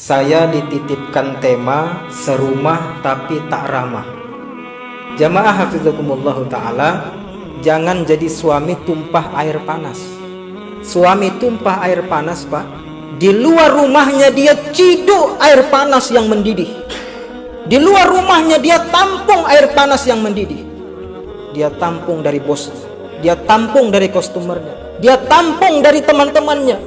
Saya dititipkan tema serumah tapi tak ramah. Jamaah hafizakumullah ta'ala, jangan jadi suami tumpah air panas. Suami tumpah air panas, Pak. Di luar rumahnya dia ciduk air panas yang mendidih. Di luar rumahnya dia tampung air panas yang mendidih. Dia tampung dari bosnya, dia tampung dari customernya, dia tampung dari teman-temannya,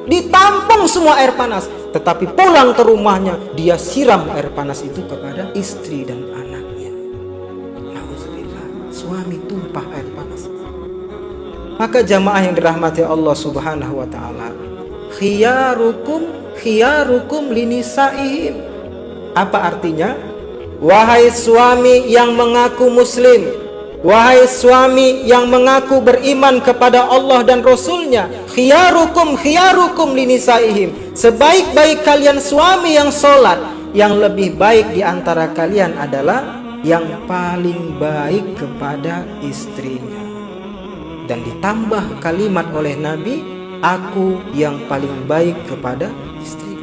ditampung semua air panas. Tetapi pulang ke rumahnya, dia siram air panas itu kepada istri dan anaknya. Nauzubillah, suami tumpah air panas. Maka jamaah yang dirahmati Allah Subhanahu wa ta'ala, khiyarukum linisaihim. Apa artinya? Wahai suami yang mengaku muslim, wahai suami yang mengaku beriman kepada Allah dan Rasulnya, khiyarukum linisaihim. Sebaik-baik kalian suami yang sholat, yang lebih baik di antara kalian adalah yang paling baik kepada istrinya. Dan ditambah kalimat oleh Nabi, aku yang paling baik kepada istri.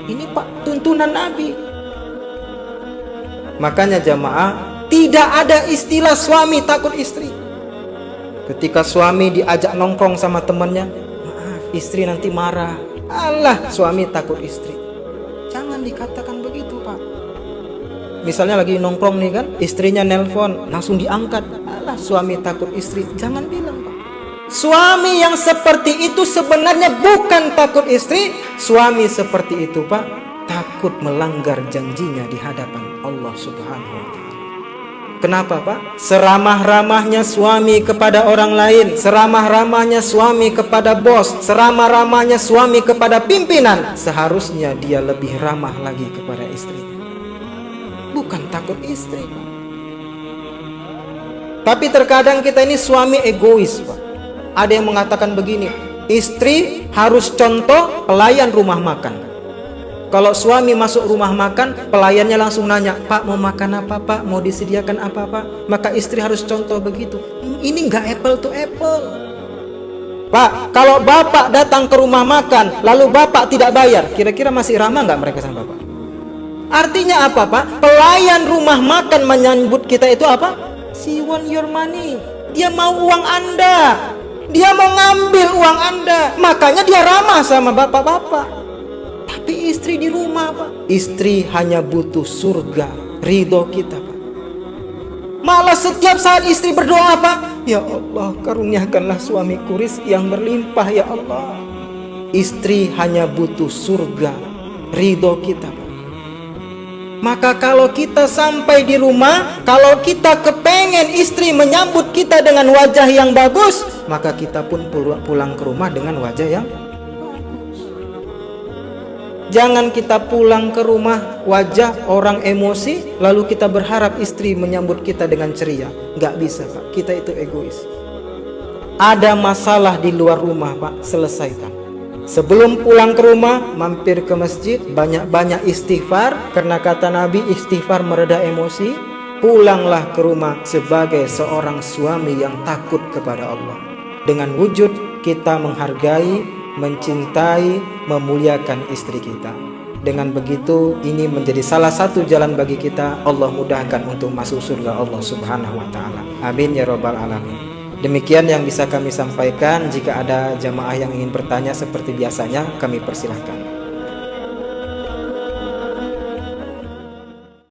Ini Pak, tuntunan Nabi. Makanya jamaah, tidak ada istilah suami takut istri. Ketika suami diajak nongkrong sama temannya, maaf, istri nanti marah. Allah, suami takut istri. Jangan dikatakan begitu, Pak. Misalnya lagi nongkrong nih kan, istrinya nelpon, langsung diangkat. Allah, suami takut istri. Jangan bilang, Pak. Suami yang seperti itu sebenarnya bukan takut istri. Suami seperti itu, Pak, takut melanggar janjinya di hadapan Allah Subhanahu wa ta'ala. Kenapa, Pak? Seramah-ramahnya suami kepada orang lain, seramah-ramahnya suami kepada bos, seramah-ramahnya suami kepada pimpinan, seharusnya dia lebih ramah lagi kepada istrinya. Bukan takut istri, Pak. Tapi terkadang kita ini suami egois, Pak. Ada yang mengatakan begini, istri harus contoh pelayan rumah makan. Kalau suami masuk rumah makan, pelayannya langsung nanya, Pak mau makan apa, Pak? Mau disediakan apa, Pak? Maka istri harus contoh begitu. Ini nggak apple to apple. Pak, kalau bapak datang ke rumah makan, lalu bapak tidak bayar, kira-kira masih ramah nggak mereka sama bapak? Artinya apa, Pak? Pelayan rumah makan menyambut kita itu apa? She want your money. Dia mau uang Anda. Dia mau ngambil uang Anda. Makanya dia ramah sama bapak-bapak. Tapi istri di rumah, Pak, istri hanya butuh surga, ridho kita, Pak. Malah setiap saat istri berdoa, Pak, ya Allah, karuniakanlah suamiku rezeki yang berlimpah, ya Allah. Istri hanya butuh surga, ridho kita, Pak. Maka kalau kita sampai di rumah, kalau kita kepengen istri menyambut kita dengan wajah yang bagus, maka kita pun pulang ke rumah dengan wajah yang bagus. Jangan kita pulang ke rumah wajah orang emosi, lalu kita berharap istri menyambut kita dengan ceria. Nggak bisa, Pak. Kita itu egois. Ada masalah di luar rumah, Pak, selesaikan. Sebelum pulang ke rumah, mampir ke masjid, banyak-banyak istighfar, karena kata Nabi, istighfar mereda emosi. Pulanglah ke rumah sebagai seorang suami yang takut kepada Allah. Dengan wujud kita menghargai, mencintai, memuliakan istri kita. Dengan begitu, ini menjadi salah satu jalan bagi kita. Allah mudahkan untuk masuk surga Allah Subhanahu wa ta'ala. Amin ya rabbal alamin. Demikian yang bisa kami sampaikan. Jika ada jamaah yang ingin bertanya seperti biasanya, kami persilahkan.